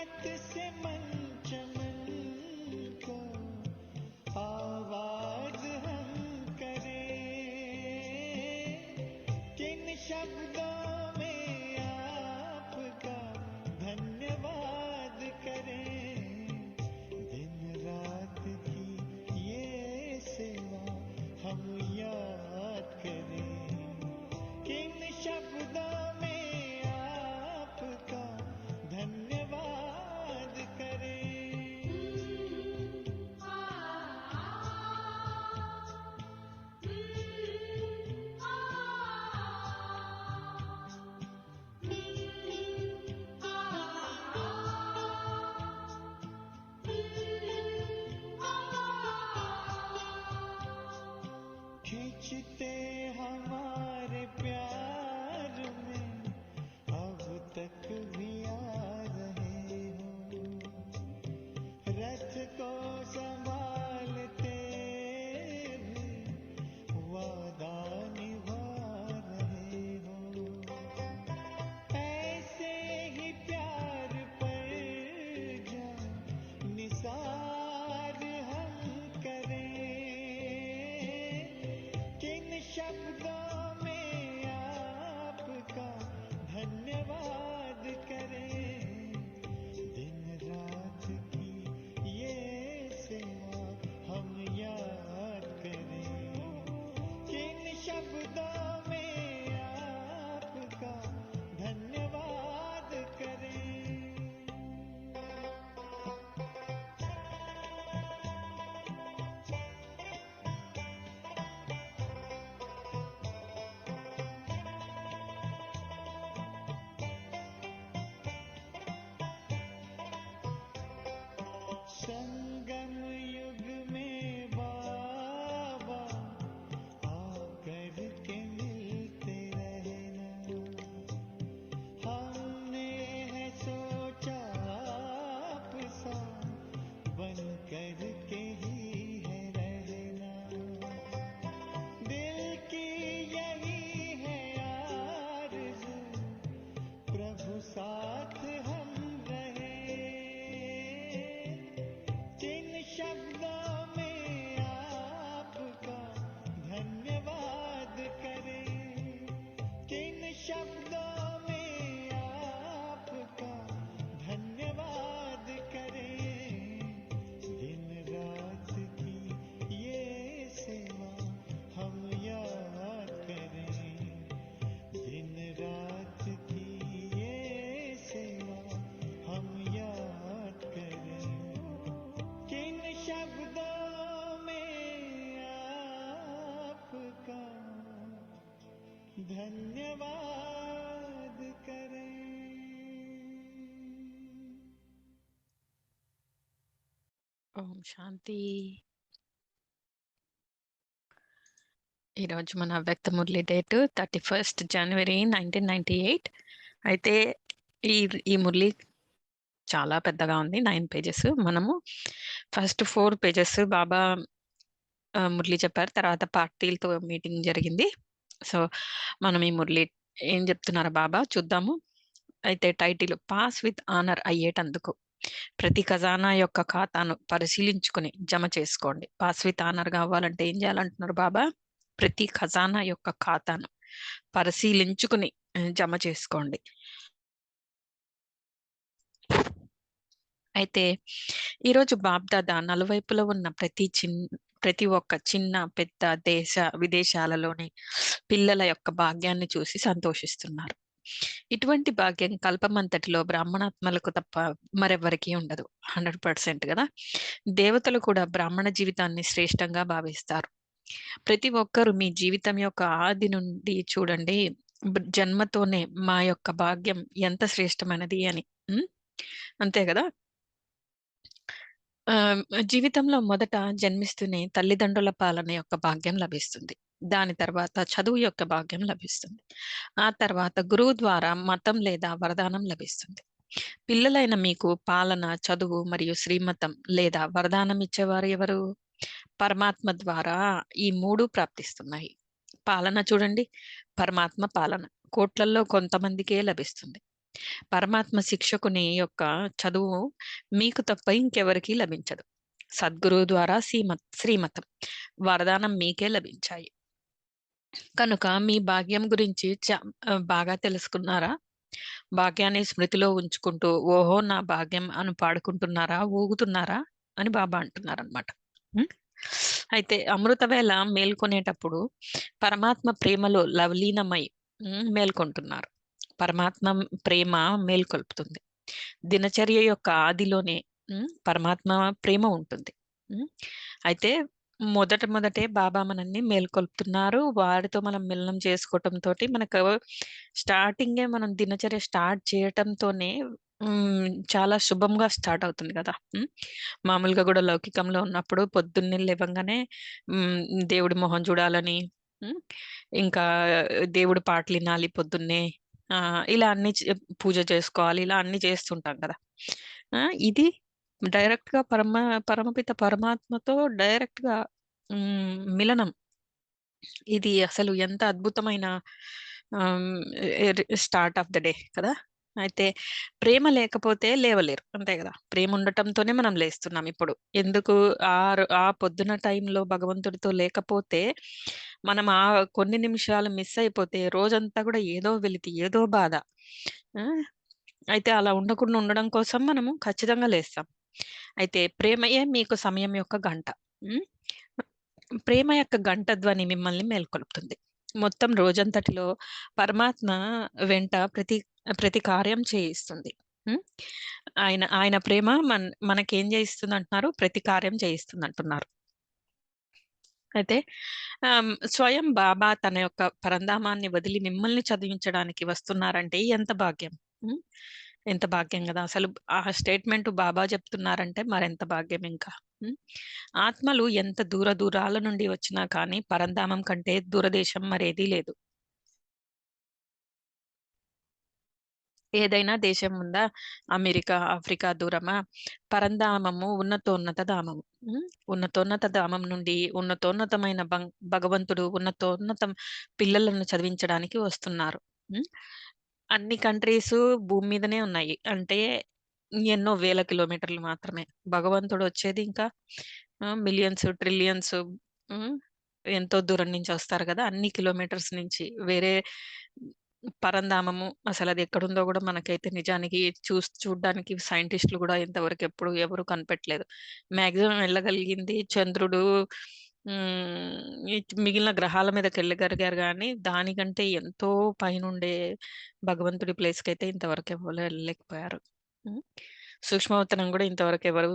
हाथ से मन चमन को आवाज हम करें, किन शब्दों में आपका धन्यवाद करें। दिन रात की ये सेवा हम याद करें, किन शब्दों में आपका धन्यवाद करें। खींचते हमारे प्यार में अब तक भी आ रहे हो, रथ को संभालते भी वादा निभा रहे हो। ऐसे ही प्यार पर जान निसार हम करें, किन शब्दों में आपका धन्यवाद करें। दिन रात की ये सेवा हम याद करें, किन शब्दों में आपका धन्यवाद करें। संगम युग में बाबा आकर के मिलते रहना, हमने है सोचा आपसा बन कर के ही है रहना। दिल की यही है आरज़ू, प्रभु साथ हम रहे, किन शब्दों में आपका धन्यवाद करें, किन शब्दों में आपका धन्यवाद करें। दिन रात की ये सेवा हम याद करें, दिन रात की ये सेवा हम याद करें, किन शब्दों में आपका धन्यवाद करें। ఓం శాంతి. ఈరోజు మన వ్యక్త మురళి డేట్ 31st జనవరి 1998. అయితే ఈ మురళి చాలా పెద్దగా ఉంది, 9 పేజెస్. మనము ఫస్ట్ 4 పేజెస్ బాబా మురళి చెప్పారు, తర్వాత పార్టీలతో మీటింగ్ జరిగింది. సో మనం ఈ మురళి ఏం చెప్తున్నారు బాబా చూద్దాము. అయితే టైటిల్ పాస్ విత్ ఆనర్ అయ్యేటందుకు ప్రతి ఖజానా యొక్క ఖాతాను పరిశీలించుకుని జమ చేసుకోండి. పాస్ విత్ ఆనర్ కావాలంటే ఏం చేయాలంటున్నారు బాబా? ప్రతి ఖజానా యొక్క ఖాతాను పరిశీలించుకుని జమ చేసుకోండి. అయితే ఈరోజు బాబ్దాదా నలువైపులో ఉన్న ప్రతి ఒక్క చిన్న పెద్ద విదేశాలలోని పిల్లల యొక్క భాగ్యాన్ని చూసి సంతోషిస్తున్నారు. ఇటువంటి భాగ్యం కల్పమంతటిలో బ్రాహ్మణాత్మలకు తప్ప మరెవరికీ ఉండదు. 100% కదా. దేవతలు కూడా బ్రాహ్మణ జీవితాన్ని శ్రేష్టంగా భావిస్తారు. ప్రతి ఒక్కరు మీ జీవితం యొక్క ఆది నుండి చూడండి, జన్మతోనే మా యొక్క భాగ్యం ఎంత శ్రేష్టమైనది అని. అంతే కదా. జీవితంలో మొదట జన్మిస్తూనే తల్లిదండ్రుల పాలన యొక్క భాగ్యం లభిస్తుంది. దాని తర్వాత చదువు యొక్క భాగ్యం లభిస్తుంది. ఆ తర్వాత గురువు ద్వారా మతం లేదా వరదానం లభిస్తుంది. పిల్లలైన మీకు పాలన, చదువు మరియు శ్రీమతం లేదా వరదానం ఇచ్చేవారు ఎవరు? పరమాత్మ ద్వారా ఈ 3 ప్రాప్తిస్తున్నాయి. పాలన చూడండి, పరమాత్మ పాలన కోట్లల్లో కొంతమందికే లభిస్తుంది. పరమాత్మ శిక్షకుని యొక్క చదువు మీకు తప్ప ఇంకెవరికీ లభించదు. సద్గురువు ద్వారా శ్రీమతం వరదానం మీకే లభించాయి. కనుక మీ భాగ్యం గురించి బాగా తెలుసుకున్నారా? భాగ్యాన్ని స్మృతిలో ఉంచుకుంటూ ఓహో నా భాగ్యం అని పాడుకుంటున్నారా, ఊగుతున్నారా అని బాబా అంటున్నారనమాట. అయితే అమృతవేళ మేల్కొనేటప్పుడు పరమాత్మ ప్రేమలో లవలీనమై మేల్కొంటున్నారు. పరమాత్మ ప్రేమ మేల్కొల్పుతుంది. దినచర్య యొక్క ఆదిలోనే పరమాత్మ ప్రేమ ఉంటుంది. అయితే మొదటే బాబా మనల్ని మేల్కొల్పుతున్నారు. వారితో మనం మిలనం చేసుకోవటంతోటి మనకు స్టార్టింగే మనం దినచర్య స్టార్ట్ చేయటంతోనే చాలా శుభంగా స్టార్ట్ అవుతుంది కదా! మామూలుగా కూడా లౌకికంలో ఉన్నప్పుడు పొద్దున్నే లేవంగానే దేవుడి మొహం చూడాలని, ఇంకా దేవుడి పాటలు వినాలి పొద్దున్నే. ఇలా అన్ని పూజ చేసుకోవాలి. ఇలా అన్ని చేస్తుంటాం కదా! ఇది డైరెక్ట్‌గా పరమపిత పరమాత్మతో డైరెక్ట్‌గా మిలనం. ఇది అసలు ఎంత అద్భుతమైన స్టార్ట్ ఆఫ్ ద డే కదా! అయితే ప్రేమ లేకపోతే లేవలేరు. అంతే కదా! ప్రేమ ఉండటంతోనే మనం లేస్తున్నాం ఇప్పుడు. ఎందుకు ఆ పొద్దున టైంలో భగవంతుడితో లేకపోతే మనం ఆ కొన్ని నిమిషాలు మిస్ అయిపోతే రోజంతా కూడా ఏదో వెలితి, ఏదో బాధ. ఆ! అయితే అలా ఉండకుండా ఉండడం కోసం మనము ఖచ్చితంగా లేస్తాం. అయితే ప్రేమయే మీకు సమయం యొక్క గంట. హ్మ్. ప్రేమ యొక్క గంట ధ్వని మిమ్మల్ని మేల్కొలుపుతుంది. మొత్తం రోజంతటిలో పరమాత్మ వెంట ప్రతి కార్యం చేయిస్తుంది. హ్మ్. ఆయన ప్రేమ మనకేం చేయిస్తుందంటున్నారు? ప్రతి కార్యం చేయిస్తుందంటున్నారు. అయితే స్వయం బాబా తన యొక్క పరంధామాన్ని వదిలి మిమ్మల్ని చదివించడానికి వస్తున్నారంటే ఎంత భాగ్యం. హ్మ్. ఎంత భాగ్యం గదా! అసలు ఆ స్టేట్‌మెంట్ బాబా చెప్తున్నారంటే మరెంత భాగ్యం ఇంకా. హ్మ్. ఆత్మలు ఎంత దూరాల నుండి వచ్చినా కానీ పరంధామం కంటే దూరదేశం మరేదీ లేదు. ఏదైనా దేశం ఉందా? అమెరికా, ఆఫ్రికా దూరమా? పరంధామము ఉన్నతోన్నత ధామము. హ్మ్. ఉన్నతోన్నత ధామం నుండి ఉన్నతోన్నతమైన భగవంతుడు ఉన్నతోన్నతం పిల్లలను చదివించడానికి వస్తున్నారు. హ్మ్. అన్ని కంట్రీసు భూమి మీదనే ఉన్నాయి. అంటే ఎన్నో వేల కిలోమీటర్లు మాత్రమే. భగవంతుడొచ్చేది ఇంకా మిలియన్స్, ట్రిలియన్స్. హ్మ్. ఎంతో దూరం నుంచి వస్తారు గదా! అన్ని కిలోమీటర్స్ నుంచి. వేరే పరంధామము అసలది ఎక్కడుందో గూడా మనకైతే నిజానికి చూడ్డానికి సైంటిస్ట్‌లు గూడా ఇంతవరకు ఎప్పుడు ఎవరు కనిపెట్టలేదు. మాక్సిమం వెళ్ళగలిగింది చంద్రుడు, ఈ మిగిలిన గ్రహాల మీదకెళ్ళగలిగారు గానీ, దానికంటే ఎంతో పైనుండే భగవంతుడి ప్లేస్‌కైతే ఇంతవరకు ఎవ్వరు వెళ్ళలేకపోయారు. హ్మ్. సూక్ష్మవతనం గూడా ఇంతవరకు ఎవరు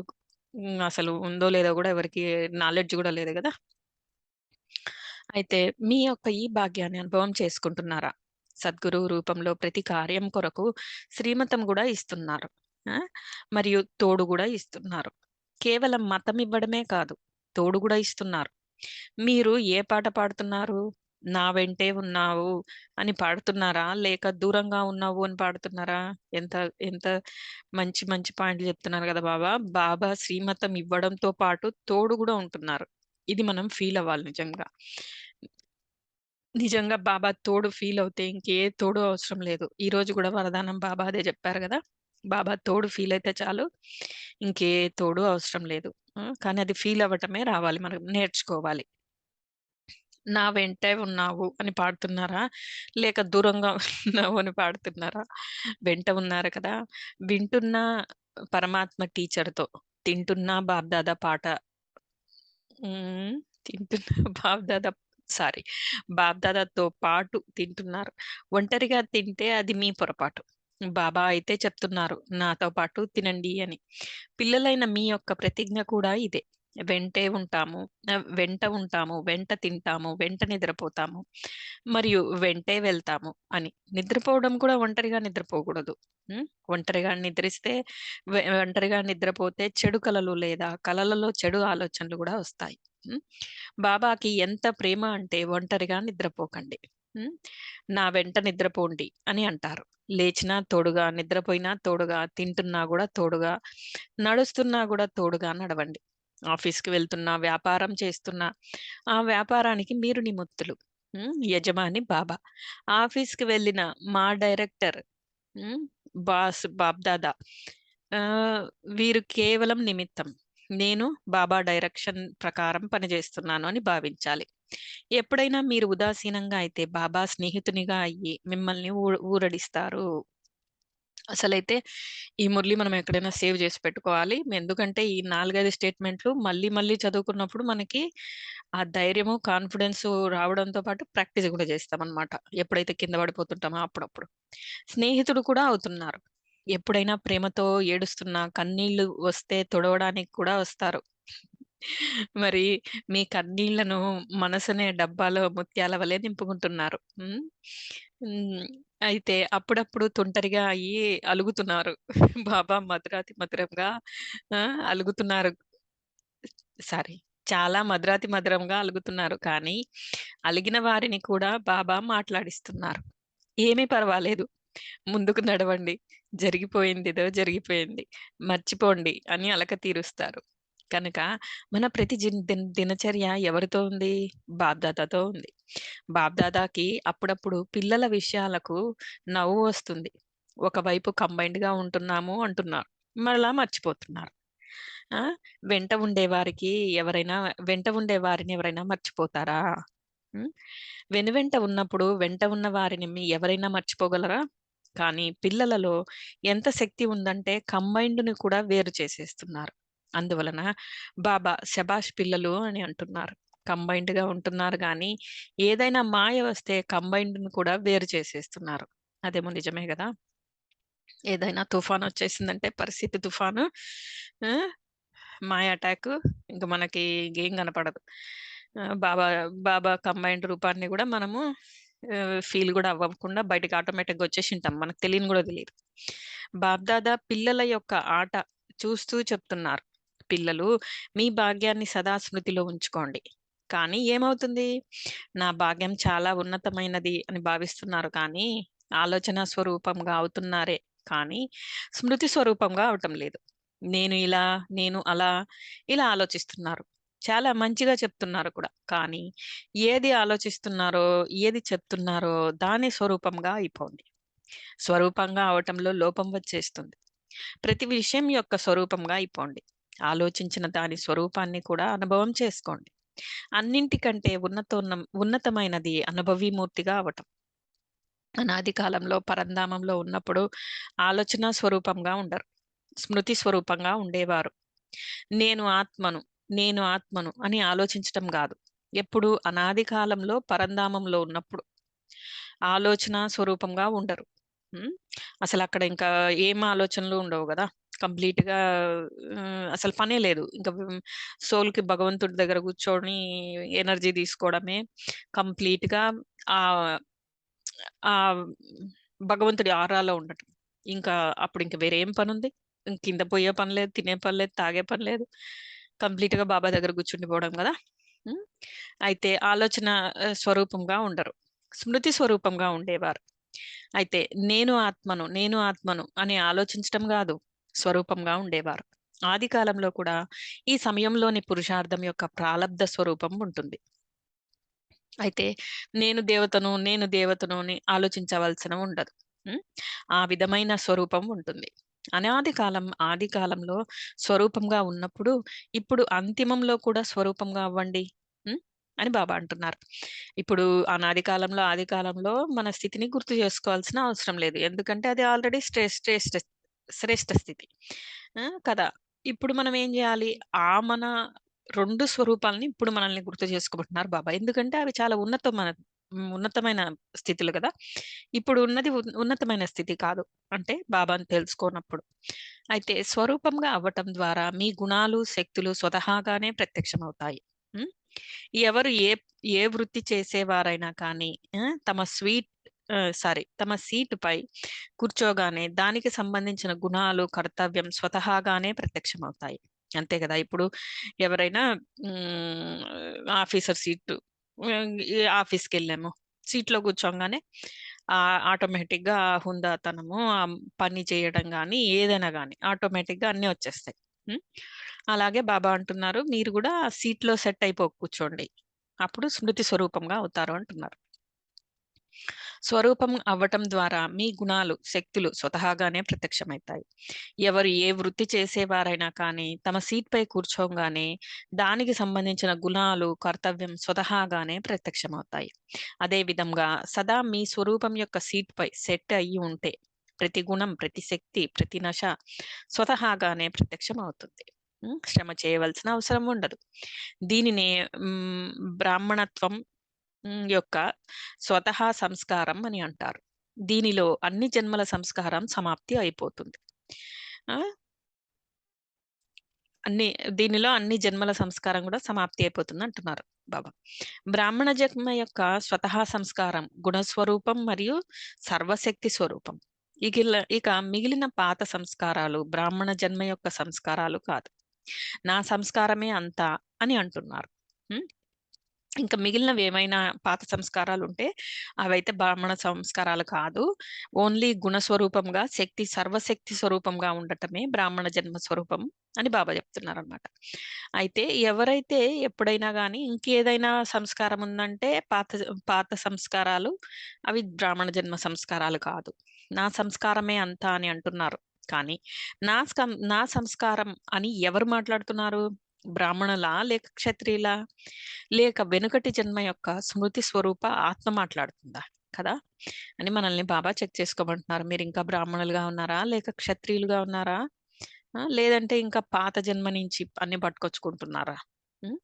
అసలు ఉందో లేదో గూడా ఎవరికీ నాలెడ్జ్ గూడా లేదు గదా! అయితే మీ యొక్క ఈ భాగ్యాన్ని అనుభవం చేసుకుంటున్నారా? సద్గురువు రూపంలో ప్రతి కార్యం కొరకు శ్రీమతం గూడా ఇస్తున్నారు. ఆ! మరియు తోడు గూడా ఇస్తున్నారు. కేవలం మతం ఇవ్వడమే కాదు, తోడు గూడా ఇస్తున్నారు. మీరు ఏ పాట పాడుతున్నారు? నా వెంటే ఉన్నావు అని పాడుతున్నారా? లేక దూరంగా ఉన్నావు అని పాడుతున్నారా? ఎంత ఎంత మంచి మంచి పాయింట్లు చెప్తున్నారు గదా బాబా! బాబా శ్రీమతం ఇవ్వడంతో పాటు తోడు గూడా ఉంటున్నారు. ఇది మనం ఫీల్ అవ్వాలి నిజంగా. నిజంగా బాబా తోడు ఫీల్ అవుతే ఇంకే తోడు అవసరం లేదు. ఈరోజు గూడా వరదానం బాబా అదే జెప్పారు గదా! బాబా తోడు ఫీల్ అయితే చాలు. ఇంకే తోడు అవసరం లేదు. కానీ అది ఫీల్ అవ్వటమే రావాలి. మనం నేర్చుకోవాలి. నా వెంటే ఉన్నావు అని పాడుతున్నారా? లేక దూరంగా ఉన్నావు అని పాడుతున్నారా? వెంట ఉన్నారు కదా! వింటున్న పరమాత్మ టీచర్‌తో, తింటున్న బాబ్‌దాదా పాట. హ్మ్. తింటున్న బాబ్‌దాదా సారీ. బాబ్‌దాదాతో పాటు తింటున్నారు. ఒంటరిగా తింటే అది మీ పొరపాటు. బాబా అయితే చెప్తున్నారు, నాతో పాటు తినండి అని. పిల్లలైన మీ యొక్క ప్రతిజ్ఞ కూడా ఇదే. వెంట ఉంటాము, వెంట తింటాము, వెంట నిద్రపోతాము, మరియు వెంటే వెళ్తాము అని. నిద్రపోవడం కూడా ఒంటరిగా నిద్రపోకూడదు. హ్మ్. ఒంటరిగా నిద్రిస్తే ఒంటరిగా నిద్రపోతే చెడు కలలు లేదా కలలలో చెడు ఆలోచనలు గూడా వస్తాయి. హ్మ్. బాబాకి ఎంత ప్రేమ అంటే ఒంటరిగా నిద్రపోకండి. హ్మ్. నా వెంట నిద్రపోండి అని అంటారు. లేచినా తోడుగా, నిద్రపోయినా తోడుగా, తింటున్నా గూడా తోడుగా, నడుస్తున్నా గూడా తోడుగా నడవండి. ఆఫీస్‌కి వెళ్తున్నా, వ్యాపారం చేస్తున్నా, ఆ వ్యాపారానికి మీరు నిమిత్తులు. యజమాని బాబా. ఆఫీస్‌కి వెళ్ళిన మా డైరెక్టర్, హ్మ్. బాస్, బాప్దాదా వీరు కేవలం నిమిత్తం. నేను బాబా డైరెక్షన్ ప్రకారం పనిచేస్తున్నాను అని భావించాలి. ఎప్పుడైనా మీరు ఉదాసీనంగా అయితే బాబా స్నేహితునిగా అయ్యి మిమ్మల్ని ఊరడిస్తారు. అసలైతే ఈ మురళి మనం ఎక్కడైనా సేవ్ చేసి పెట్టుకోవాలి. ఎందుకంటే ఈ 4, 5 స్టేట్మెంట్లు మళ్ళీ మళ్ళీ చదువుకున్నప్పుడు మనకి ఆ ధైర్యము, కాన్ఫిడెన్సు రావడంతో పాటు ప్రాక్టీస్ కూడా చేస్తామన్నమాట. ఎప్పుడైతే కింద పడిపోతుంటామో అప్పుడప్పుడు. స్నేహితుడు కూడా అవుతున్నారు. ఎప్పుడైనా ప్రేమతో ఏడుస్తున్నా, కన్నీళ్లు వస్తే తుడవడానికి కూడా వస్తారు. మరి మీ కన్నీళ్లను మనసనే డబ్బాలో ముత్యాల వలె నింపుకుంటున్నారు. హ్మ్. అయితే అప్పుడప్పుడు తుంటరిగా అయ్యి అలుగుతున్నారు. బాబా మధురాతి మధురంగా అలుగుతున్నారు. సారీ. చాలా మధురాతి మధురంగా అలుగుతున్నారు. కానీ అలిగిన వారిని కూడా బాబా మాట్లాడిస్తున్నారు. ఏమీ పర్వాలేదు. ముందుకు నడవండి. జరిగిపోయిందేదో జరిగిపోయింది. మర్చిపోండి అని అలక తీరుస్తారు. కనుక మన ప్రతి దినచర్య ఎవరితో ఉంది? బాబ్దాదాతో ఉంది. బాబ్దాదాకి అప్పుడప్పుడు పిల్లల విషయాలకు నవ్వు వస్తుంది. ఒకవైపు కంబైన్డ్‌గా ఉంటున్నాము అంటున్నారు. మరలా మర్చిపోతున్నారు. ఆ! వెంట ఉండేవారికి ఎవరైనా వెంట ఉండే వారిని ఎవరైనా మర్చిపోతారా? హ్మ్. వెనువెంట ఉన్నప్పుడు వెంట ఉన్న వారిని ఎవరైనా మర్చిపోగలరా? కానీ పిల్లలలో ఎంత శక్తి ఉందంటే కంబైన్డ్‌ని కూడా వేరు చేసేస్తున్నారు. అందువలన బాబా శభాష్ పిల్లలు అని అంటున్నారు. కంబైన్డ్‌గా ఉంటున్నారు గానీ, ఏదైనా మాయ వస్తే కంబైన్డ్‌ని కూడా వేరు చేసేస్తున్నారు. అదేమో నిజమే గదా! ఏదైనా తుఫానొచ్చేసిందంటే పరిస్థితి తుఫాను. ఆ! మాయ అటాకు ఇంక మనకి ఇంకేం కనపడదు. బాబా బాబా కంబైన్డ్ రూపాన్ని గూడా మనము ఫీల్ గూడా అవ్వకుండా బయటకి ఆటోమేటిక్‌గా వచ్చేసింటాం. మనకు తెలియని గూడా తెలీదు. బాబ్దాదా పిల్లల యొక్క ఆట చూస్తూ చెప్తున్నారు. పిల్లలు మీ భాగ్యాన్ని సదా స్మృతిలో ఉంచుకోండి. కానీ ఏమవుతుంది? నా భాగ్యం చాలా ఉన్నతమైనది అని భావిస్తున్నారు కానీ, ఆలోచన స్వరూపంగా అవుతున్నారే కానీ, స్మృతి స్వరూపంగా అవటం లేదు. నేను ఇలా, నేను అలా, ఇలా ఆలోచిస్తున్నారు. చాలా మంచిగా చెప్తున్నారు కూడా. కానీ ఏది ఆలోచిస్తున్నారో, ఏది చెప్తున్నారో దాని స్వరూపంగా అయిపోండి. స్వరూపంగా అవటంలో లోపం వచ్చేస్తుంది. ప్రతి విషయం యొక్క స్వరూపంగా అయిపోండి. ఆలోచించిన దాని స్వరూపాన్ని కూడా అనుభవం చేసుకోండి. అన్నింటికంటే ఉన్నతమైనది అనుభవీమూర్తిగా అవటం. అనాది కాలంలో పరంధామంలో ఉన్నప్పుడు ఆలోచన స్వరూపంగా ఉండరు. స్మృతి స్వరూపంగా ఉండేవారు. నేను ఆత్మను, నేను ఆత్మను అని ఆలోచించటం గాదు. ఎప్పుడు అనాది కాలంలో పరంధామంలో ఉన్నప్పుడు. ఆలోచన స్వరూపంగా ఉండరు. హ్మ్. అసలక్కడ ఇంకా ఏం ఆలోచనలు ఉండవు గదా! కంప్లీట్‌గా అసలు పనే లేదు. ఇంక సోల్‌కి భగవంతుడి దగ్గర కూర్చొని ఎనర్జీ తీసుకోవడమే కంప్లీట్‌గా ఆహ్, ఆహ్, భగవంతుడి ఆరాలో ఉండటం. ఇంకా అప్పుడింక వేరే ఏం పనుంది? కింద పోయే పని లేదు, తినే పని లేదు, తాగే పని లేదు. కంప్లీట్‌గా బాబా దగ్గర కూర్చుండిపోవడం గదా! హ్మ్. అయితే ఆలోచన స్వరూపంగా ఉండరు. స్మృతి స్వరూపంగా ఉండేవారు. అయితే నేను ఆత్మను, నేను ఆత్మను అని ఆలోచించటం గాదు, స్వరూపంగా ఉండేవారు. ఆది కాలంలో కూడా ఈ సమయంలోని పురుషార్థం యొక్క ప్రాలబ్ధ స్వరూపం ఉంటుంది. అయితే నేను దేవతను అని ఆలోచించవలసిన ఉండదు. హ్మ్. ఆ విధమైన స్వరూపం ఉంటుంది. ఆది కాలంలో స్వరూపంగా ఉన్నప్పుడు, ఇప్పుడు అంతిమంలో కూడా స్వరూపంగా అవ్వండి. హ్మ్. అని బాబా అంటున్నారు. ఇప్పుడు అనాది కాలంలో, ఆది కాలంలో మన స్థితిని గుర్తు చేసుకోవాల్సిన అవసరం లేదు. ఎందుకంటే అది ఆల్రెడీ శ్రేష్ఠ స్థితి. కదా! ఇప్పుడు మనం ఏం జేయాలి? మన 2 స్వరూపాలని ఇప్పుడు మనల్ని గుర్తు చేసుకోమంటున్నారు బాబా. ఎందుకంటే అవి చాలా ఉన్నతమైన స్థితులు గదా! ఇప్పుడు ఉన్నది ఉన్నతమైన స్థితి కాదు. అంటే బాబాని తెలుసుకోనప్పుడు. అయితే స్వరూపంగా అవ్వటం ద్వారా మీ గుణాలు, శక్తులు స్వతహాగానే ప్రత్యక్షమవుతాయి. హ్మ్. ఎవరు ఏ వృత్తి చేసేవారైనా కానీ తమ సీటుపై కూర్చోగానే దానికి సంబంధించిన గుణాలు, కర్తవ్యం స్వతహాగానే ప్రత్యక్షమవుతాయి. అంతే గదా! ఇప్పుడు ఎవరైనా హ్మ్, ఆఫీసర్ సీటు ఈ ఆఫీస్‌కెళ్ళాము. సీట్‌లో కూర్చోంగానే ఆటోమేటిక్‌గా ఆ హుందాతనము, పని చేయడం గాని, ఏదైనా గాని ఆటోమేటిక్‌గా అన్నీ వచ్చేస్తాయి. హ్మ్. అలాగే బాబా అంటున్నారు, మీరు గూడా సీట్‌లో సెట్ అయిపో కూర్చోండి. అప్పుడు స్మృతి స్వరూపంగా అవుతారు అంటున్నారు. స్వరూపం అవ్వటం ద్వారా మీ గుణాలు, శక్తులు స్వతహాగానే ప్రత్యక్షమవుతాయి. ఎవరు ఏ వృత్తి చేసేవారైనా కానీ తమ సీట్‌పై కూర్చోంగానే దానికి సంబంధించిన గుణాలు, కర్తవ్యం స్వతహాగానే ప్రత్యక్షమవుతాయి. అదే విధంగా సదా మీ స్వరూపం యొక్క సీట్‌పై సెట్ అయ్యి ఉంటే ప్రతి గుణం, ప్రతి శక్తి, ప్రతి నశ స్వతహాగానే ప్రత్యక్షమవుతుంది. శ్రమ చేయవలసిన అవసరం ఉండదు. దీనినే హ్మ్, బ్రాహ్మణత్వం యొక్క స్వతహా సంస్కారం అని అంటారు. దీనిలో అన్ని జన్మల సంస్కారం సమాప్తి అయిపోతుంది. ఆ! అన్ని దీనిలో అన్ని జన్మల సంస్కారం కూడా సమాప్తి అయిపోతుంది అంటున్నారు బాబా. బ్రాహ్మణ జన్మ యొక్క స్వతహా సంస్కారం గుణస్వరూపం మరియు సర్వశక్తి స్వరూపం. ఇక మిగిలిన పాత సంస్కారాలు బ్రాహ్మణ జన్మ యొక్క సంస్కారాలు కాదు. నా సంస్కారమే అంతా అని అంటున్నారు. ఉం? ఇంకా మిగిలినవి ఏమైనా పాత సంస్కారాలు ఉంటే అవైతే బ్రాహ్మణ సంస్కారాలు కాదు. ఓన్లీ గుణస్వరూపంగా సర్వశక్తి స్వరూపంగా ఉండటమే బ్రాహ్మణ జన్మ స్వరూపం అని బాబా చెప్తున్నారనమాట. అయితే ఎవరైతే ఎప్పుడైనా కానీ ఇంకేదైనా సంస్కారం ఉందంటే పాత సంస్కారాలు అవి బ్రాహ్మణ జన్మ సంస్కారాలు కాదు. నా సంస్కారమే అంతా అని అంటున్నారు. కానీ నా సంస్కారం అని ఎవరు మాట్లాడుతున్నారు? బ్రాహ్మణులా లేక క్షత్రియులా? లేక వెనుకటి జన్మ యొక్క స్మృతి స్వరూప ఆత్మ మాట్లాడుతుందా? కదా! అని మనల్ని బాబా చెక్ చేసుకోమంటున్నారు. మీరింకా బ్రాహ్మణులుగా ఉన్నారా? లేక క్షత్రియులుగా ఉన్నారా? లేదంటే ఇంకా పాత జన్మ నుంచి అన్ని పట్టుకొచ్చుకుంటున్నారా? హ్మ్.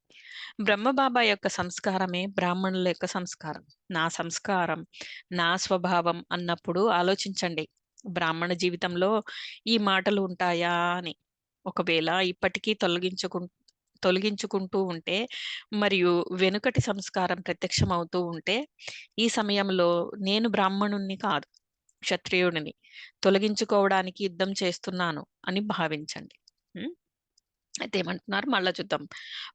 బ్రహ్మ బాబా యొక్క సంస్కారమే బ్రాహ్మణుల యొక్క సంస్కారం. నా సంస్కారం, నా స్వభావం అన్నప్పుడు ఆలోచించండి. బ్రాహ్మణ జీవితంలో ఈ మాటలు ఉంటాయా అని. ఒకవేళ ఇప్పటికీ తొలగించుకుంటూ ఉంటే మరియు వెనుకటి సంస్కారం ప్రత్యక్షమవుతూ ఉంటే ఈ సమయంలో నేను బ్రాహ్మణుణ్ణి కాదు, క్షత్రియుడిని తొలగించుకోవడానికి యుద్ధం చేస్తున్నాను అని భావించండి. ఉం? అయితే ఏమంటున్నారు మళ్ళా చూద్దాం.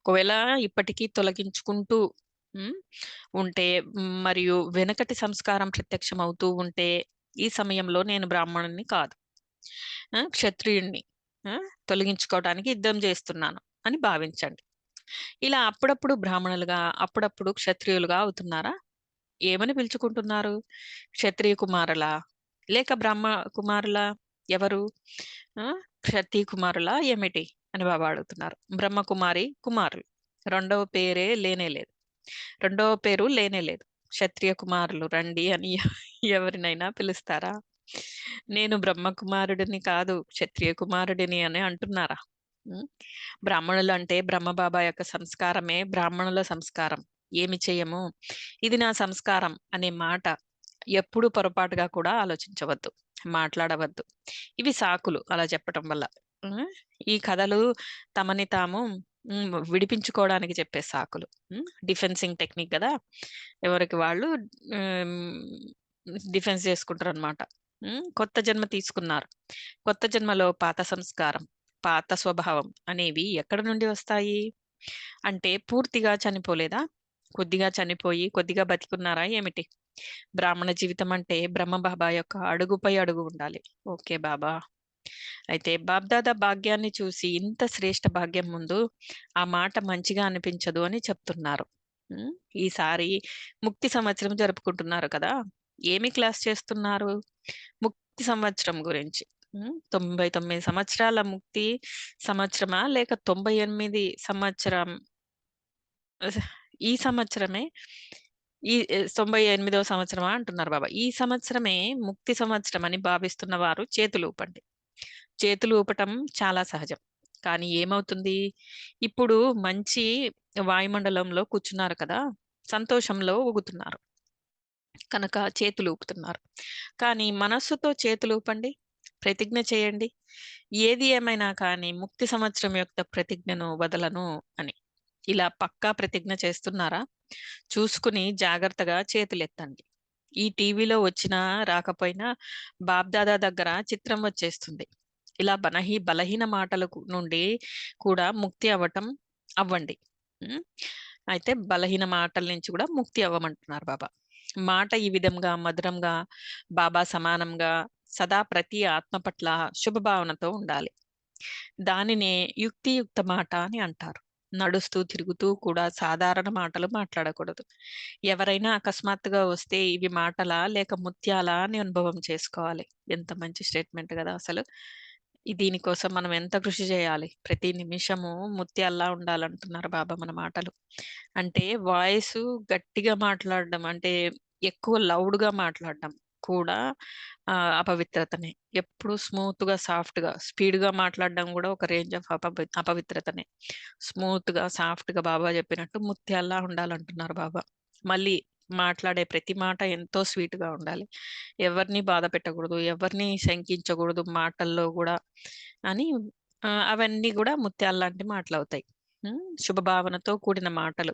ఒకవేళ ఇప్పటికీ తొలగించుకుంటూ ఉం, ఉంటే మరియు వెనకటి సంస్కారం ప్రత్యక్షమవుతూ ఉంటే ఈ సమయంలో నేను బ్రాహ్మణుణ్ణి కాదు, క్షత్రియుణ్ణి ఆ, తొలగించుకోవడానికి యుద్ధం చేస్తున్నాను అని భావించండి. ఇలా అప్పుడప్పుడు బ్రాహ్మణులుగా అప్పుడప్పుడు క్షత్రియులుగా అవుతున్నారా? ఏమని పిలుచుకుంటున్నారు? క్షత్రియ కుమారులా లేక బ్రహ్మ కుమారులా? ఎవరు? ఆ క్షత్రియ కుమారులా ఏమిటి అని బాబా అడుగుతున్నారు. బ్రహ్మకుమారి కుమారులు రెండవ పేరే లేనే లేదు. రెండవ పేరు లేనే లేదు. క్షత్రియ కుమారులు రండి అని ఎవరినైనా పిలుస్తారా? నేను బ్రహ్మకుమారుడిని కాదు, క్షత్రియ కుమారుడిని అని అంటున్నారా? ఉం? బ్రాహ్మణులు అంటే బ్రహ్మబాబా యొక్క సంస్కారమే బ్రాహ్మణుల సంస్కారం. ఏమి చేయము, ఇది నా సంస్కారం అనే మాట ఎప్పుడు పొరపాటుగా కూడా ఆలోచించవద్దు, మాట్లాడవద్దు. ఇవి సాకులు అలా చెప్పటం వల్ల. ఉం? ఈ కథలు తమని తాము విడిపించుకోవడానికి చెప్పే సాకులు. డిఫెన్సింగ్ టెక్నిక్ కదా, ఎవరికి వాళ్ళు డిఫెన్స్ చేసుకుంటారు అనమాట. కొత్త జన్మ తీసుకున్నారు. కొత్త జన్మలో పాత సంస్కారం, పాత స్వభావం అనేవి ఎక్కడి నుండి వస్తాయి? అంటే పూర్తిగా చనిపోలేదా? కొద్దిగా చనిపోయి కొద్దిగా బతికున్నారా ఏమిటి? బ్రాహ్మణ జీవితం అంటే బ్రహ్మ బాబా యొక్క అడుగుపై అడుగు ఉండాలి. ఓకే బాబా. అయితే బాబ్దాదా భాగ్యాన్ని చూసి ఇంత శ్రేష్ఠ భాగ్యం ముందు ఆ మాట మంచిగా అనిపించదు అని చెప్తున్నారు. ఉమ్, ఈసారి ముక్తి సంవత్సరం జరుపుకుంటున్నారు కదా. ఏమి క్లాస్ చేస్తున్నారు? ముక్తి సంవత్సరం గురించి. 99 సంవత్సరాల ముక్తి సంవత్సరమా లేక 98 సంవత్సరం ఈ సంవత్సరమే 98వ సంవత్సరమా అంటున్నారు బాబా. ఈ సంవత్సరమే ముక్తి సంవత్సరం అని భావిస్తున్న వారు చేతులు ఊపండి. చేతులు ఊపటం చాలా సహజం. కానీ ఏమవుతుంది? ఇప్పుడు మంచి వాయుమండలంలో కూర్చున్నారు కదా, సంతోషంలో ఊగుతున్నారు కనుక చేతులు ఊపుతున్నారు. కానీ మనస్సుతో చేతులు ఊపండి, ప్రతిజ్ఞ చేయండి. ఏది ఏమైనా కానీ ముక్తి సంవత్సరం యొక్క ప్రతిజ్ఞను వదలను అని. ఇలా పక్కా ప్రతిజ్ఞ చేస్తున్నారా? చూసుకుని జాగ్రత్తగా చేతులెత్తండి. ఈ టీవీలో వచ్చినా రాకపోయినా బాబ్దాదా దగ్గర చిత్రం వచ్చేస్తుంది. ఇలా బలహీన మాటలకు నుండి కూడా ముక్తి అవ్వండి. ఉం? అయితే బలహీన మాటల నుంచి కూడా ముక్తి అవ్వమంటున్నారు బాబా. మాట ఈ విధంగా మధురంగా, బాబా సమానంగా సదా ప్రతి ఆత్మ పట్ల శుభభావనతో ఉండాలి. దానినే యుక్తియుక్త మాట అని అంటారు. నడుస్తూ, తిరుగుతూ కూడా సాధారణ మాటలు మాట్లాడకూడదు. ఎవరైనా అకస్మాత్తుగా వస్తే ఇవి మాటలా? లేక ముత్యాలా? అని అనుభవం చేసుకోవాలి. ఎంత మంచి స్టేట్మెంట్ గదా అసలు. దీనికోసం మనం ఎంత కృషి చేయాలి. ప్రతి నిమిషము ముత్యాల్లా ఉండాలంటున్నారు బాబా మన మాటలు. అంటే వాయిసు గట్టిగా మాట్లాడడం అంటే ఎక్కువ లౌడ్‌గా మాట్లాడడం కూడా అపవిత్రతనే. ఎప్పుడు స్మూత్‌గా, సాఫ్ట్‌గా, స్పీడ్‌గా మాట్లాడడం గూడా ఒక రేంజ్ ఆఫ్ అపవిత్రతనే. స్మూత్‌గా, సాఫ్ట్‌గా బాబా చెప్పినట్టు ముత్యాల్లా ఉండాలంటున్నారు బాబా. మళ్ళీ మాట్లాడే ప్రతి మాట ఎంతో స్వీట్‌గా ఉండాలి. ఎవరిని బాధ పెట్టకూడదు. ఎవరిని శంకించకూడదు మాటల్లో గూడా అని అవన్నీ గూడా ముత్యాల్లాంటి మాటలవుతాయి. శుభభావనతో కూడిన మాటలు.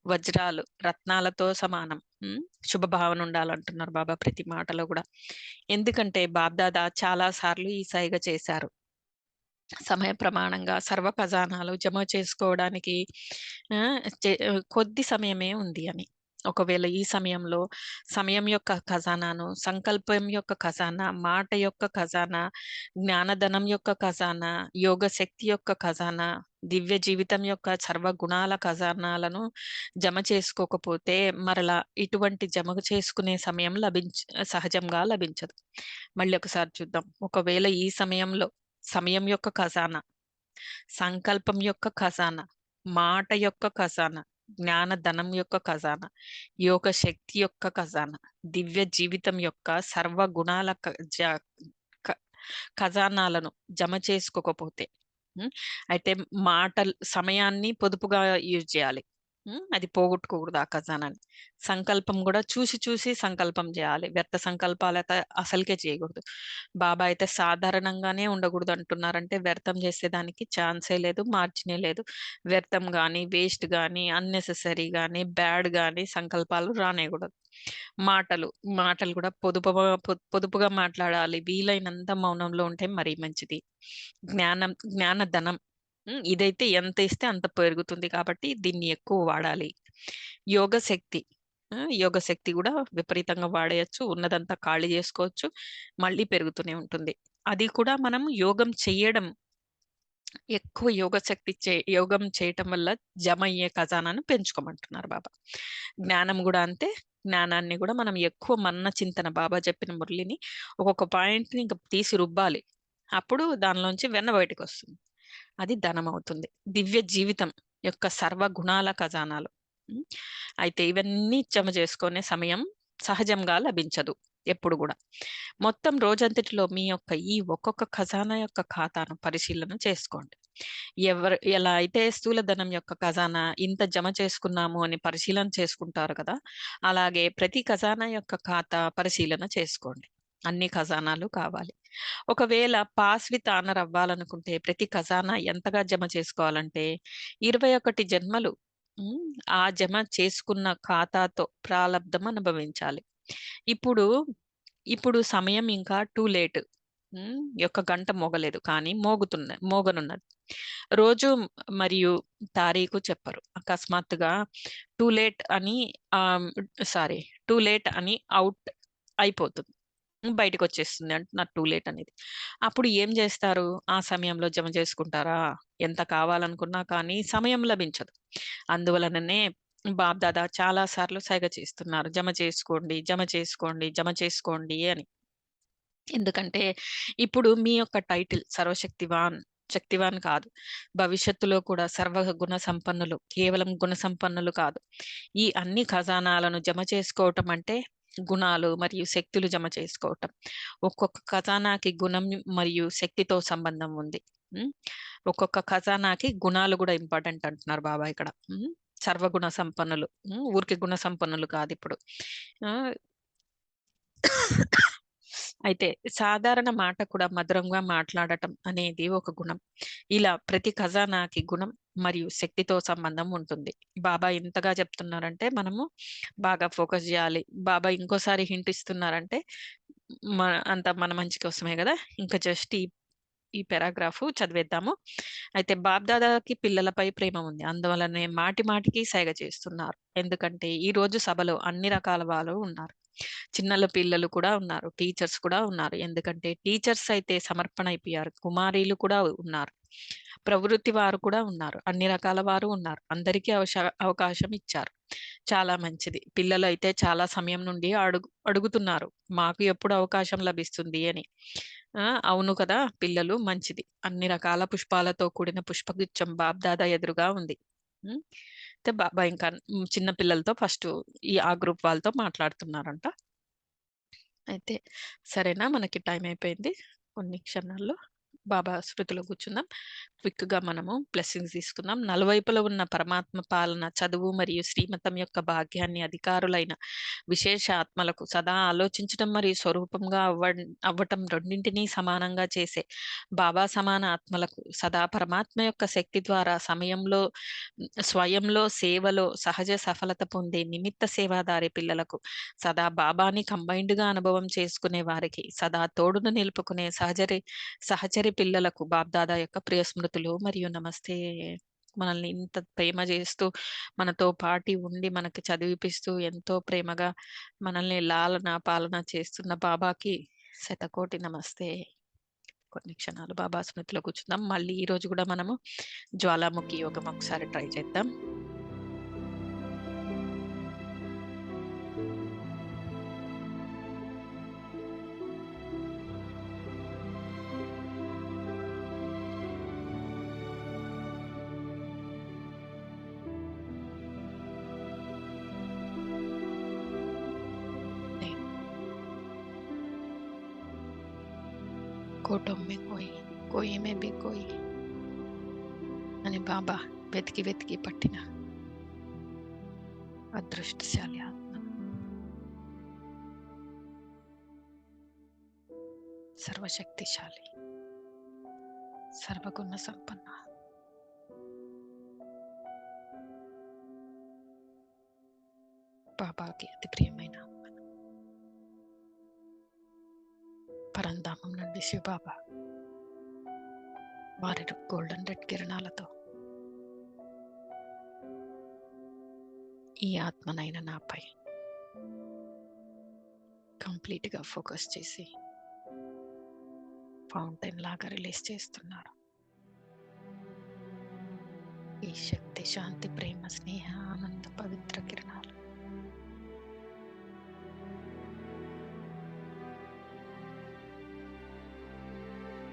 వజ్రాలు, రత్నాలతో సమానం. శుభభావన ఉండాలంటున్నారు బాబా ప్రతి మాటలో గూడా. ఎందుకంటే బాబ్దాదా చాలా సార్లు ఈ సైగ చేశారు. సమయ ప్రమాణంగా సర్వ ఖజానాలు జమ చేసుకోవడానికి కొద్ది సమయమే ఉంది అని. ఒకవేళ ఈ సమయంలో సమయం యొక్క ఖజానాను, సంకల్పం యొక్క ఖజానా, మాట యొక్క ఖజానా, జ్ఞానధనం యొక్క ఖజానా, యోగ శక్తి యొక్క ఖజానా, దివ్య జీవితం యొక్క సర్వ గుణాల ఖజానాలను జమ చేసుకోకపోతే మరలా ఇటువంటి జమ చేసుకునే సమయం సహజంగా లభించదు. మళ్ళీ ఒకసారి చూద్దాం. ఒకవేళ ఈ సమయంలో సమయం యొక్క ఖజానా, సంకల్పం యొక్క ఖజానా, మాట యొక్క ఖజానా, జ్ఞానధనం యొక్క ఖజానా, యోగ శక్తి యొక్క ఖజానా, దివ్య జీవితం యొక్క సర్వ గుణాల ఖజానాలను జమ చేసుకోకపోతే అయితే సమయాన్ని పొదుపుగా యూజ్ చేయాలి. అది పోగొట్టుకోకూడదు ఆ ఖజానాని. సంకల్పం కూడా చూసి చూసి సంకల్పం చేయాలి. వ్యర్థ సంకల్పాలైతే అసలుకే చేయకూడదు. బాబా అయితే సాధారణంగానే ఉండకూడదు అంటున్నారంటే వ్యర్థం చేసేదానికి ఛాన్సే లేదు, మార్జినే లేదు. వ్యర్థం గాని, వేస్ట్ గాని, అన్నెసెసరీ గాని, బ్యాడ్ గాని సంకల్పాలు రానేయకూడదు. మాటలు, మాటలు కూడా పొదుపుగా మాట్లాడాలి. వీలైనంత మౌనంలో ఉంటే మరీ మంచిది. జ్ఞానధనం ఇదైతే ఎంత ఇస్తే అంత పెరుగుతుంది కాబట్టి దీన్ని ఎక్కువ వాడాలి. యోగ శక్తి యోగ శక్తి కూడా విపరీతంగా వాడేయొచ్చు. ఉన్నదంతా ఖాళీ చేసుకోవచ్చు. మళ్ళీ పెరుగుతూనే ఉంటుంది. అది కూడా మనం యోగం చెయ్యడం ఎక్కువ యోగం చేయటం వల్ల జమ అయ్యే ఖజానాను పెంచుకోమంటున్నారు బాబా. జ్ఞానం కూడా అంతే. జ్ఞానాన్ని కూడా మనం ఎక్కువ మన్న చింతన బాబా చెప్పిన మురళిని ఒక్కొక్క పాయింట్‌ని ఇంక తీసి రుబ్బాలి. అప్పుడు దానిలోంచి వెన్న బయటకొస్తుంది. అది ధనం అవుతుంది. దివ్య జీవితం యొక్క సర్వ గుణాల ఖజానాలు. అయితే ఇవన్నీ జమ చేసుకునే సమయం సహజంగా లభించదు ఎప్పుడు గూడా. మొత్తం రోజంతటిలో మీ యొక్క ఈ ఒక్కొక్క ఖజానా యొక్క ఖాతాను పరిశీలన చేసుకోండి. ఎలా అయితే స్థూల ధనం యొక్క ఖజానా ఇంత జమ చేసుకున్నాము అని పరిశీలన చేసుకుంటారు కదా! అలాగే ప్రతి ఖజానా యొక్క ఖాతా పరిశీలన చేసుకోండి. అన్ని ఖజానాలు కావాలి. ఒకవేళ పాస్ విత్ ఆనర్ అవ్వాలనుకుంటే ప్రతి ఖజానా ఎంతగా జమ చేసుకోవాలంటే 21 జన్మలు ఆ జమ చేసుకున్న ఖాతాతో ప్రాలబ్ధం అనుభవించాలి. ఇప్పుడు ఇప్పుడు సమయం ఇంకా టూ లేట్. యొక్క గంట మోగలేదు. కానీ మోగనున్నది. రోజు మరియు తారీఖు చెప్పరు. అకస్మాత్తుగా టూ లేట్ అని సారీ టూ లేట్ అని అవుట్ అయిపోతుంది. బయటకొచ్చేస్తుంది అంటున్నారు టూ లేట్ అనేది. అప్పుడు ఏం జేస్తారు? ఆ సమయంలో జమ చేసుకుంటారా? ఎంత కావాలనుకున్నా కానీ సమయం లభించదు. అందువలననే బాబ్దాదా చాలా సార్లు సైగ చేస్తున్నారు. జమ చేసుకోండి, జమ చేసుకోండి, జమ చేసుకోండి అని. ఎందుకంటే ఇప్పుడు మీ యొక్క టైటిల్ సర్వశక్తివాన్, శక్తివాన్ కాదు. భవిష్యత్తులో కూడా సర్వగుణ సంపన్నులు, కేవలం గుణ సంపన్నులు కాదు. ఈ అన్ని ఖజానాలను జమ చేసుకోవటం అంటే గుణాలు మరియు శక్తులు జమ చేసుకోవటం. ఒక్కొక్క ఖజానాకి గుణం మరియు శక్తితో సంబంధం ఉంది. ఒక్కొక్క ఖజానాకి గుణాలు కూడా ఇంపార్టెంట్ అంటున్నారు బాబా ఇక్కడ. సర్వగుణ సంపన్నులు. ఊరికే గుణ సంపన్నులు కాదిప్పుడు. అయితే సాధారణ మాట కూడా మధురంగా మాట్లాడటం అనేది ఒక గుణం. ఇలా ప్రతి ఖజానాకి గుణం మరియు శక్తితో సంబంధం ఉంటుంది. బాబా ఇంతగా చెప్తున్నారంటే మనము బాగా ఫోకస్ చేయాలి. బాబా ఇంకోసారి హింట్ ఇస్తున్నారంటే అంతా మన మంచి కోసమే కదా! ఇంకా జస్ట్ ఈ పారాగ్రాఫ్ చదివేద్దాము. అయితే బాబ్దాదాకి పిల్లలపై ప్రేమ ఉంది. అందువల్లనే మాటి మాటికి సైగ చేస్తున్నారు. ఎందుకంటే ఈ రోజు సభలో అన్ని రకాల వాళ్ళు ఉన్నారు. చిన్నల పిల్లలు కూడా ఉన్నారు, టీచర్స్ కూడా ఉన్నారు. ఎందుకంటే టీచర్స్ అయితే సమర్పణ అయిపోయారు, కుమారీలు కూడా ఉన్నారు, ప్రవృత్తి వారు కూడా ఉన్నారు, అన్ని రకాల వారు ఉన్నారు. అందరికీ అవకాశం ఇచ్చారు. చాలా మంచిది. పిల్లలు అయితే చాలా సమయం నుండి అడుగుతున్నారు మాకు ఎప్పుడు అవకాశం లభిస్తుంది అని. అవును కదా పిల్లలు, మంచిది. అన్ని రకాల పుష్పాలతో కూడిన పుష్పగుచ్చం బాబ్దాదా ఎదురుగా ఉంది. ఉమ్, అయితే బాబా ఇంకా చిన్న పిల్లలతో ఫస్ట్ ఆ గ్రూప్ వాళ్ళతో మాట్లాడుతున్నారంట. అయితే సరేనా, మనకి టైం అయిపోయింది. కొన్ని క్షణాల్లో బాబా స్మృతిలో కూర్చుందాం. క్విక్ గా మనము బ్లెస్సింగ్స్ తీసుకుందాం. నలువైపులో ఉన్న పరమాత్మ పాలన, చదువు మరియు శ్రీమతం యొక్క భాగ్యాన్ని అధికారులైన విశేష ఆత్మలకు సదా ఆలోచించడం మరియు స్వరూపంగా అవ్వటం రెండింటినీ సమానంగా చేసే బాబా సమాన ఆత్మలకు సదా పరమాత్మ యొక్క శక్తి ద్వారా స్వయంలో సేవలో సహజ సఫలత పొందే నిమిత్త సేవాదారి పిల్లలకు సదా బాబాని కంబైన్డ్ గా అనుభవం చేసుకునే వారికి సదా తోడును నిలుపుకునే సహచరి పిల్లలకు బాబ్దాదా యొక్క ప్రియ స్మృతులు మరియు నమస్తే. మనల్ని ఇంత ప్రేమ చేస్తూ మనతో పాటి ఉండి మనకి చదివిపిస్తూ ఎంతో ప్రేమగా మనల్ని లాలన పాలన చేస్తున్న బాబాకి శతకోటి నమస్తే. కొన్ని క్షణాలు బాబా స్మృతిలో కూర్చుందాం. మళ్ళీ ఈ రోజు కూడా మనము జ్వాలాముఖి యోగం ఒకసారి ట్రై చేద్దాం. కోటం మే కోయి మే బి కోయి అని బాబా వెతికి వెతికి పట్టిన అదృష్టశాలి ఆత్మ, సర్వశక్తిశాలి, సర్వగుణ సంపన్న, బాబాకి అతి ప్రియమైన పరంధామం నుండి శివబాబా వారి గోల్డెన్ రెడ్ కిరణాలతో ఈ ఆత్మనైన నాపై కంప్లీట్ గా ఫోకస్ చేసి ఫౌంటైన్ లాగా రిలీజ్ చేస్తున్నారు. ఈ శక్తి, శాంతి, ప్రేమ, స్నేహ, ఆనంద పవిత్ర కిరణాలు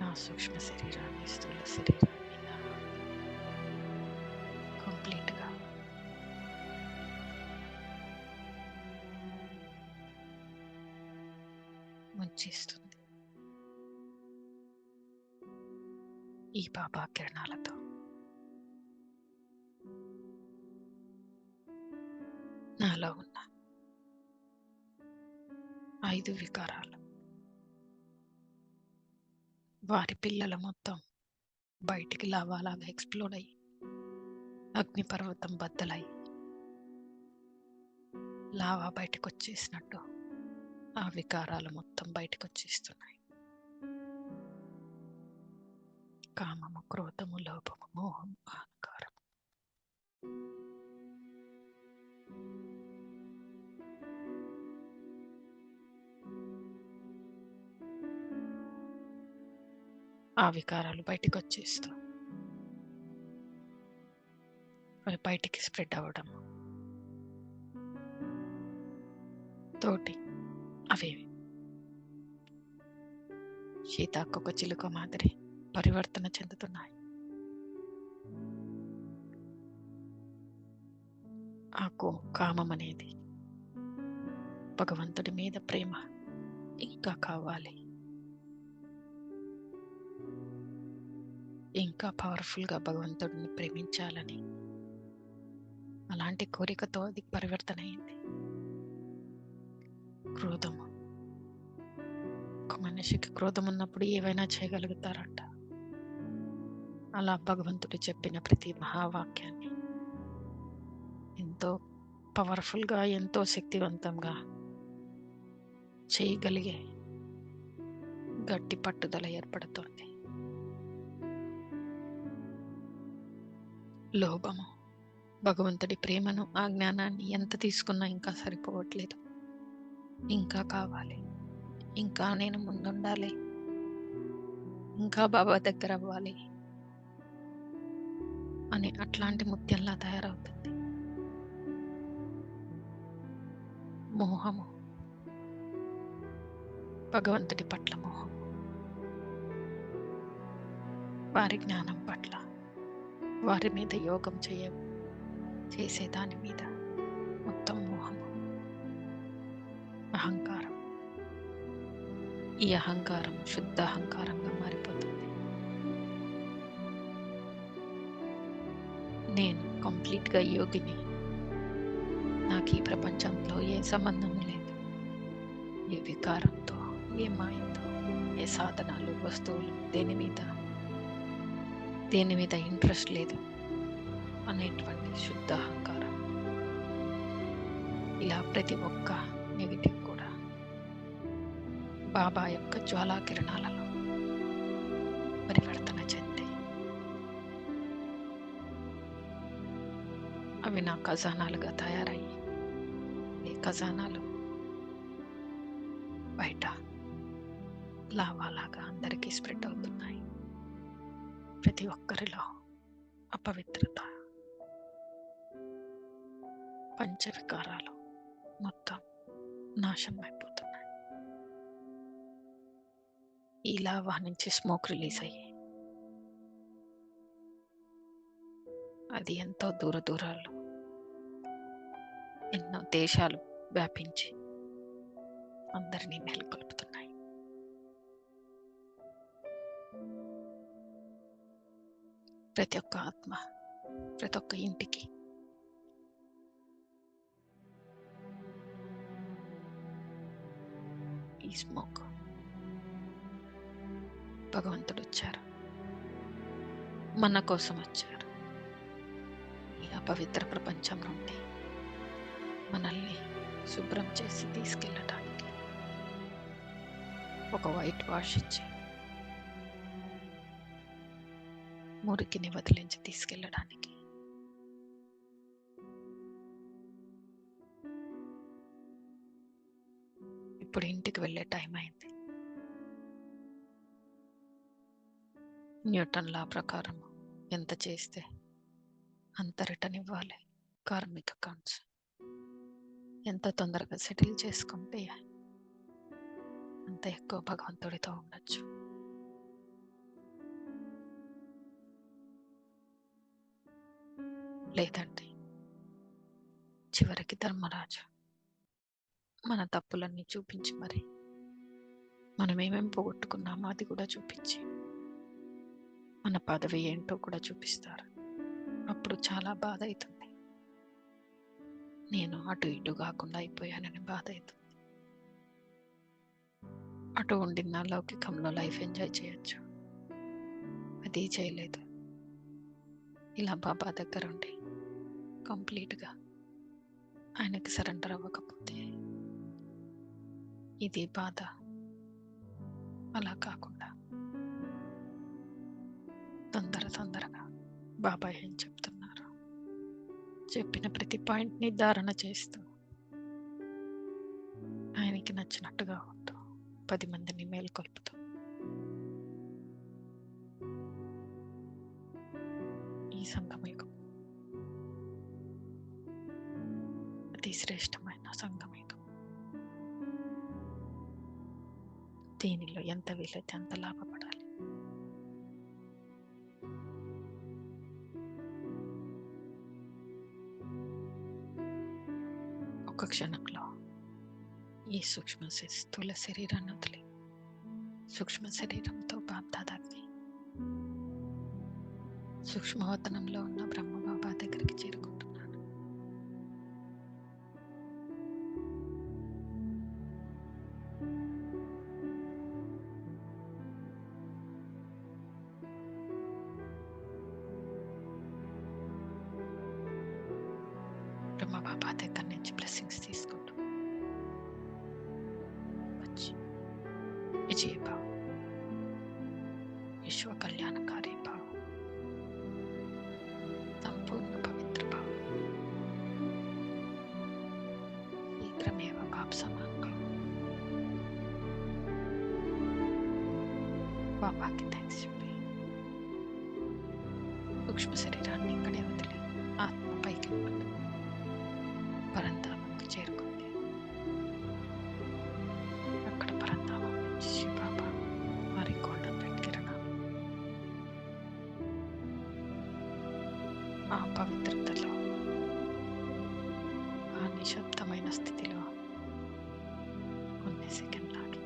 నా సూక్ష్మ శరీరాన్ని, స్థూల శరీరాన్ని కంప్లీట్ గా ముంచేస్తుంది ఈ బాబా కిరణాలతో. నాలో ఉన్న 5 వికారాలు, వారి పిల్లలు మొత్తం బయటికి లావాలాగా ఎక్స్ప్లోడ్ అయ్యి అగ్నిపర్వతం బద్దలై లావా బయటకు వచ్చేసినట్టు ఆ వికారాలు మొత్తం బయటకు వచ్చేస్తున్నాయి. కామము, క్రోధము, లోభము, మోహము, అహంకారం, ఆ వికారాలు బయటకు వచ్చేస్తూ అవి బయటికి స్ప్రెడ్ అవ్వడం తోటి అవి సీతాకొక చిలుక మాదిరి పరివర్తన చెందుతున్నాయి. ఆ కామం అనేది భగవంతుడి మీద ప్రేమ ఇంకా కావాలి, ఇంకా పవర్ఫుల్ గా భగవంతుడిని ప్రేమించాలని అలాంటి కోరికతో అది పరివర్తన అయింది. క్రోధము, ఒక మనిషికి క్రోధం ఉన్నప్పుడు ఏవైనా చేయగలుగుతారంట. అలా భగవంతుడు చెప్పిన ప్రతి మహావాక్యాన్ని ఎంతో పవర్ఫుల్ గా, ఎంతో శక్తివంతంగా చేయగలిగే గట్టి పట్టుదల ఏర్పడుతోంది. లోభము, భగవంతుడి ప్రేమను, ఆ జ్ఞానాన్ని ఎంత తీసుకున్నా ఇంకా సరిపోవట్లేదు. ఇంకా కావాలి, ఇంకా నేను ముందుండాలి, ఇంకా బాబా దగ్గర అవ్వాలి అని అట్లాంటి ముత్యంలా తయారవుతుంది. మోహము, భగవంతుడి పట్ల మోహం, వారి జ్ఞానం పట్ల, వారి మీద యోగం చేసే దాని మీద మొత్తం మోహము, అహంకారం. ఈ అహంకారం శుద్ధ అహంకారంగా మారిపోతుంది. నేను కంప్లీట్గా యోగిని, నాకు ఈ ప్రపంచంలో ఏ సంబంధం లేదు, ఏ వికారంతో, ఏ మాయతో, ఏ సాధనాలు, వస్తువులు, దేని మీద ఇంట్రెస్ట్ లేదు అనేటువంటి శుద్ధ అహంకారం. ఇలా ప్రతి ఒక్క నెగిటివ్ కూడా బాబా యొక్క జ్వాలా కిరణాలలో పరివర్తన చెంది అవి నా ఖజానాలుగా తయారయ్యి, ఈ ఖజానాలు బయట లావాలాగా అందరికీ స్ప్రెడ్ అవుతున్నాయి. ప్రతి ఒక్కరిలో అపవిత్రత, పంచవికారాలు మొత్తం నాశనం అయిపోతున్నాయి. ఈ లావా నుంచి స్మోక్ రిలీజ్ అయ్యి అది ఎంతో దూరాలు, ఎన్నో దేశాలు వ్యాపించి అందరినీ మేల్కొల్పుతున్నాయి. ప్రతి ఒక్క ఆత్మ, ప్రతి ఒక్క ఇంటికి ఈ స్మోక్ భగవంతుడు వచ్చారు, మన కోసం వచ్చారు. ఈ అపవిత్ర ప్రపంచం నుండి మనల్ని శుభ్రం చేసి తీసుకెళ్ళడానికి ఒక వైట్ వాష్ ఇచ్చి మురికిని వదిలించి తీసుకెళ్ళడానికి ఇప్పుడు ఇంటికి వెళ్ళే టైం అయింది. న్యూటన్ లా ప్రకారం ఎంత చేస్తే అంత రిటర్న్ ఇవ్వాలి. కార్మిక్ అకౌంట్స్ ఎంత తొందరగా సెటిల్ చేసుకుంటే అంత ఎక్కువ భగవంతుడితో ఉండొచ్చు. లేదంటే చివరికి ధర్మరాజు మన తప్పులన్నీ చూపించి మరి మనం ఏమేం పోగొట్టుకున్నామో అది కూడా చూపించి మన పదవి ఏంటో కూడా చూపిస్తారు. అప్పుడు చాలా బాధ అవుతుంది. నేను అటు ఇటు కాకుండా అయిపోయానని బాధ అవుతుంది. అటు ఉండిన లౌకికంలో లైఫ్ ఎంజాయ్ చేయొచ్చు, అది చేయలేదు. ఇలా బాబా దగ్గర ఉండి కంప్లీట్గా ఆయనకి సరెండర్ అవ్వకపోతే ఇది బాధ. అలా కాకుండా తొందరగా బాబా ఏం చెప్తున్నారు చెప్పిన ప్రతి పాయింట్ని ధారణ చేస్తూ ఆయనకి నచ్చినట్టుగా ఉంటూ 10 మందిని మేల్కొల్పుతూ ఈ సంగమయుగం అతి శ్రేష్టమైన సంగమయుగం. దీనిలో ఎంత వీలైతే అంత లాభపడాలి. ఒక క్షణంలో ఈ సూక్ష్మ స్థూల శరీరాన్ని వదిలి సూక్ష్మ శరీరంతో బాబ్దాదాకి సూక్ష్మవతనంలో ఉన్న బ్రహ్మ బాబా దగ్గరికి చేరుకుంటున్నాను. బ్రహ్మ బాబా దగ్గర నుంచి బ్లెస్సింగ్స్ తీసుకుంటూ వచ్చి విజయ భావం, విశ్వ కళ్యాణకారి భావం, సంపూర్ణ పవిత్ర భావం, శీఘ్రమేవ బాప్ సమాన్ భావం, బాబాకి థ్యాంక్స్ చెప్పి సూక్ష్మ శరీరాన్ని ఇక్కడే వదిలి ఆత్మ పైకి పరంధామంకు చేరుకుంది. అక్కడ పరంధామం నుంచి శివబాబా వారి గోల్డెన్ రెడ్ కిరణాలు ఆ పవిత్రతలో, ఆ నిశ్శబ్దమైన స్థితిలో కొన్ని సెకండ్లాగి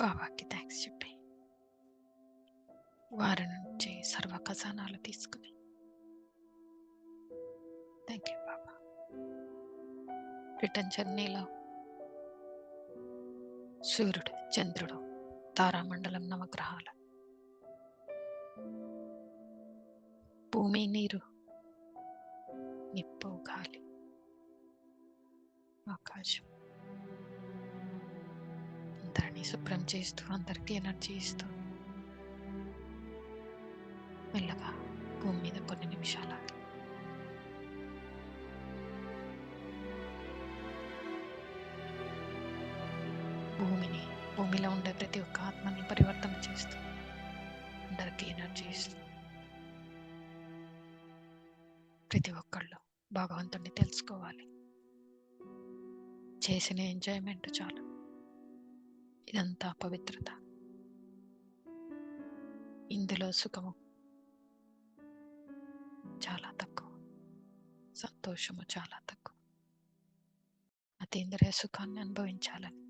బాబాకి థ్యాంక్స్ చెప్పి వారి నుంచి సర్వ ఖజానాలు తీసుకుని థ్యాంక్ యూ బాబా. రిటర్న్ జర్నీలో సూర్యుడు, చంద్రుడు, తారామండలం, నవగ్రహాలు, భూమి, నీరు, నిప్పు, గాలి, ఆకాశం అందరినీ శుభ్రం చేస్తూ, అందరికీ ఎనర్జీ ఇస్తూ మెల్లగా భూమి మీద కొన్ని నిమిషాలు ఆగి భూమిలో ఉండే ప్రతి ఒక్క ఆత్మని పరివర్తన చేస్తూ అందరికీ ఎనర్జీ ఇస్తూ ప్రతి ఒక్కళ్ళు భగవంతుడిని తెలుసుకోవాలి. చేసిన ఎంజాయ్మెంట్ చాలు. ఇదంతా పవిత్రత. ఇందులో సుఖము చాలా తక్కువ, సంతోషము చాలా తక్కువ. అతీంద్రియ సుఖాన్ని అనుభవించాలని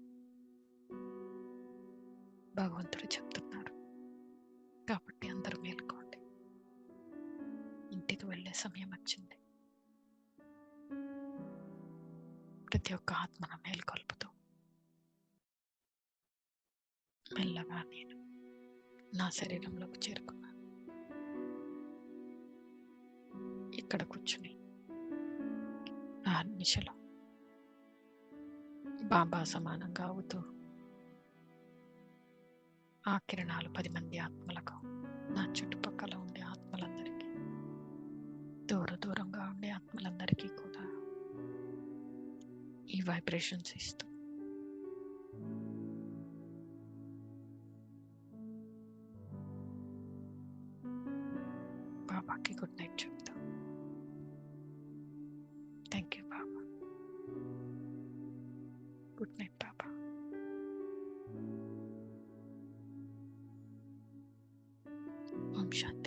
భగవంతుడు చెప్తున్నారు. కాబట్టి అందరూ మేల్కోండి. ఇంటికి వెళ్ళే సమయం వచ్చింది. ప్రతి ఒక్క ఆత్మను మేల్కొల్పుతూ మెల్లగా నేను నా శరీరంలోకి చేరుకున్నాను. ఇక్కడ కూర్చుని ఆ నిశలో బాబా సమానంగా అవుతూ ఆ కిరణాలు 10 మంది ఆత్మలకు, నా చుట్టుపక్కల ఉండే ఆత్మలందరికీ, దూరంగా ఉండే ఆత్మలందరికీ కూడా ఈ వైబ్రేషన్స్ ఇస్తూ బాబాకి గుడ్ నైట్ చెప్తా. Thank you Baba. Good night Baba. ఓం శాంతి.